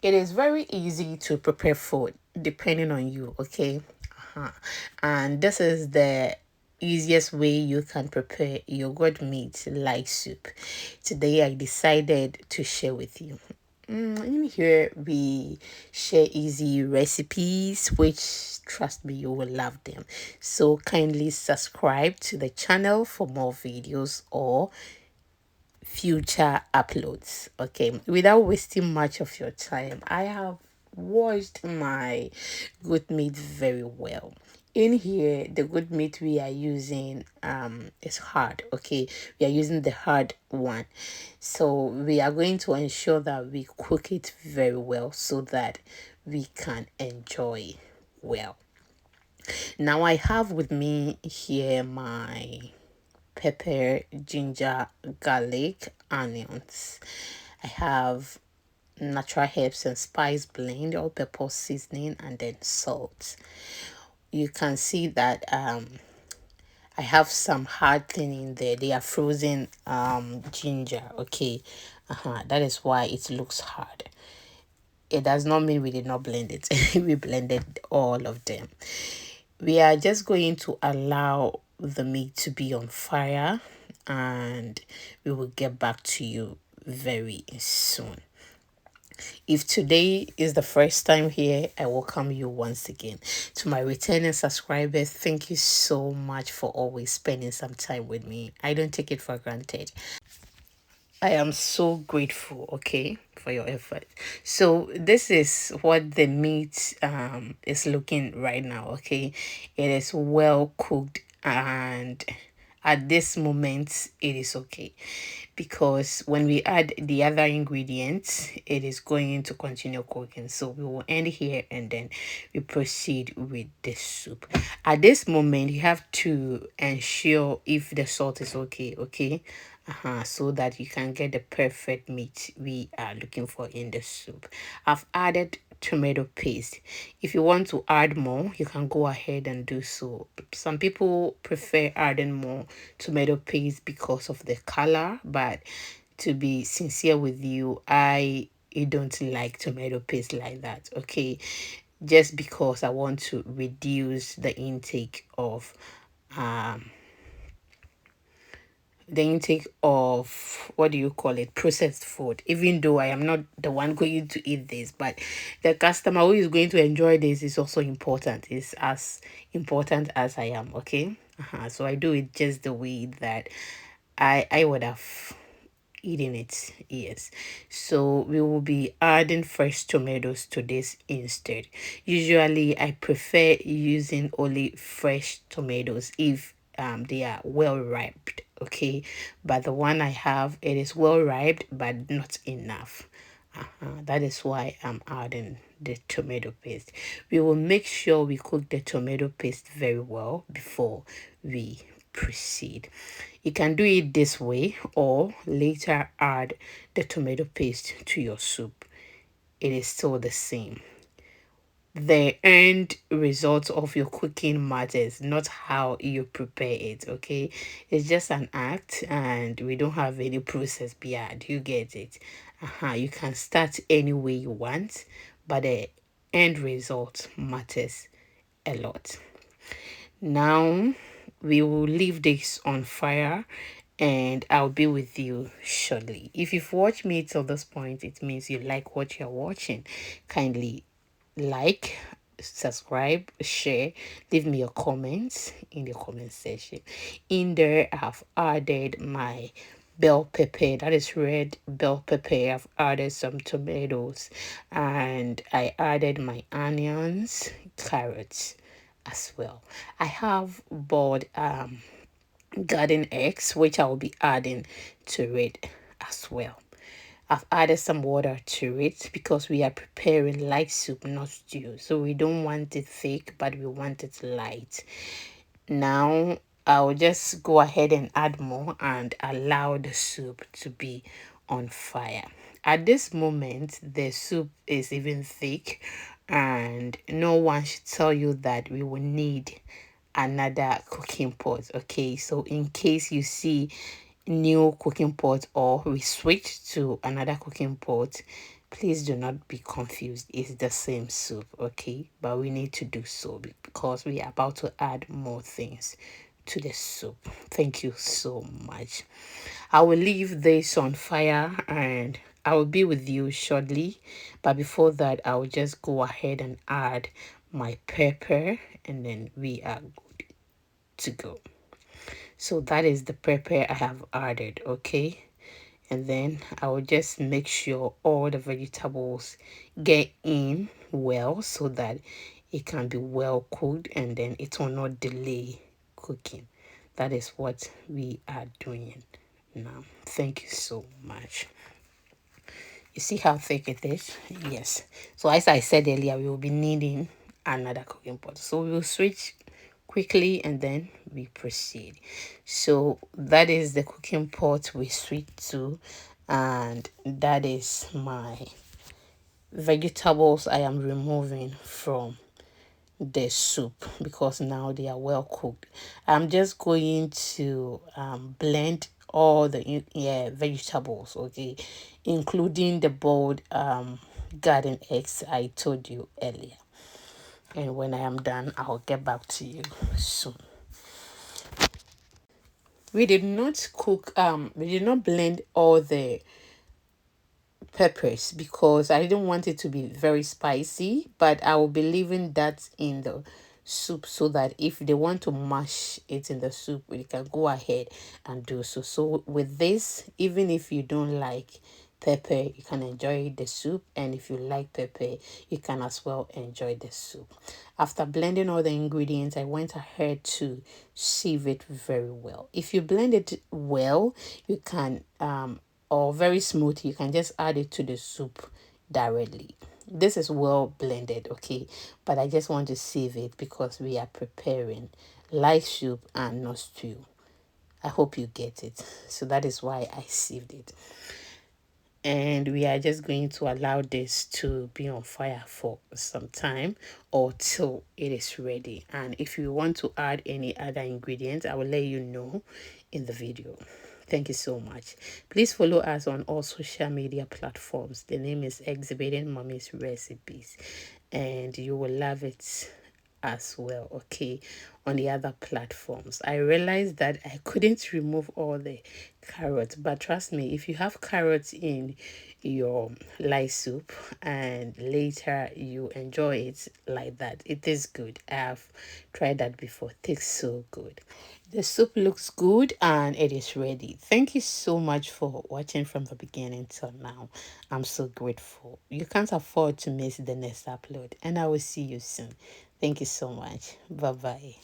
It is very easy to prepare food depending on you, okay? And this is the easiest way you can prepare yogurt meat like soup. Today I decided to share with you. In here we share easy recipes, which trust me, you will love them. So kindly subscribe to the channel for more videos or future uploads. Okay, without wasting much of your time, I have washed my goat meat very well. In here, the goat meat we are using is hard. Okay, we are using the hard one, so we are going to ensure that we cook it very well so that we can enjoy well. Now I have with me here my pepper, ginger, garlic, onions. I have natural herbs and spice blend, all pepper seasoning, and then salt. You can see that I have some hard thing in there. They are frozen ginger. Okay, that is why it looks hard. It does not mean we did not blend it. We blended all of them. We are just going to allow the meat to be on fire, and we will get back to you very soon. If today is the first time here, I welcome you once again. To my returning subscribers, thank you so much for always spending some time with me. I don't take it for granted. I am so grateful, okay, for your effort. So this is what the meat is looking right now, okay. It is well cooked, and at this moment it is okay, because when we add the other ingredients, it is going to continue cooking. So we will end here and then we proceed with the soup. At this moment, you have to ensure if the salt is okay, okay, so that you can get the perfect meat we are looking for in the soup. I've added tomato paste. If you want to add more, you can go ahead and do so. Some people prefer adding more tomato paste because of the color, but to be sincere with you, I don't like tomato paste like that, okay? Just because I want to reduce the intake of um what do you call it, processed food. Even though I am not the one going to eat this, but the customer who is going to enjoy this is also important, is as important as I am, okay. So I do it just the way that I would have eaten it, yes. So we will be adding fresh tomatoes to this instead. Usually I prefer using only fresh tomatoes if they are well ripe, okay. But the one I have, it is well ripe but not enough. That is why I'm adding the tomato paste. We will make sure we cook the tomato paste very well before we proceed. You can do it this way or later add the tomato paste to your soup. It is still the same. The end result of your cooking matters, not how you prepare it, okay. It's just an act, and we don't have any process behind. You get it. You can start any way you want, but the end result matters a lot. Now we will leave this on fire, and I'll be with you shortly. If you've watched me till this point, it means you like what you're watching. Kindly like, subscribe, share, leave me your comments in the comment section. In there, I've added my bell pepper, that is red bell pepper. I've added some tomatoes, and I added my onions, carrots as well. I have bought garden eggs, which I will be adding to it as well. I've added some water to it because we are preparing light soup, not stew. So we don't want it thick, but we want it light. Now I'll just go ahead and add more and allow the soup to be on fire. At this moment, the soup is even thick, and no one should tell you that we will need another cooking pot, okay. So in case you see new cooking pot or we switch to another cooking pot, Please do not be confused. It's the same soup, okay? But we need to do so because we are about to add more things to the soup. Thank you so much. I will leave this on fire and I will be with you shortly. But before that, I will just go ahead and add my pepper and then we are good to go. So that is the pepper I have added, okay? And then I will just make sure all the vegetables get in well so that it can be well cooked and then it will not delay cooking. That is what we are doing now. Thank you so much. You see how thick it is? Yes. So as I said earlier, we will be needing another cooking pot. So we will switch quickly and then we proceed. So that is the cooking pot we switch to, and that is my vegetables I am removing from the soup because now they are well cooked. I'm just going to blend all the vegetables, okay, including the boiled garden eggs I told you earlier. And when I am done, I'll get back to you soon. We did not blend all the peppers because I didn't want it to be very spicy, but I will be leaving that in the soup so that if they want to mash it in the soup, we can go ahead and do so. So with this, even if you don't like pepper, you can enjoy the soup, and if you like pepper, you can as well enjoy the soup. After blending all the ingredients, I went ahead to sieve it very well. If you blend it well, you can or very smooth, you can just add it to the soup directly. This is well blended, okay, but I just want to save it because we are preparing light soup and not stew. I hope you get it. So that is why I saved it. And we are just going to allow this to be on fire for some time or till it is ready. And if you want to add any other ingredients, I will let you know in the video. Thank you so much. Please follow us on all social media platforms. The name is Exhibiting Mommy's Recipes, and you will love it as well, okay, on the other platforms. I realized that I couldn't remove all the carrots, but trust me, if you have carrots in your light soup and later you enjoy it like that, it is good. I have tried that before. It tastes so good. The soup looks good and it is ready. Thank you so much for watching from the beginning till now. I'm so grateful. You can't afford to miss the next upload, and I will see you soon. Thank you so much. Bye bye.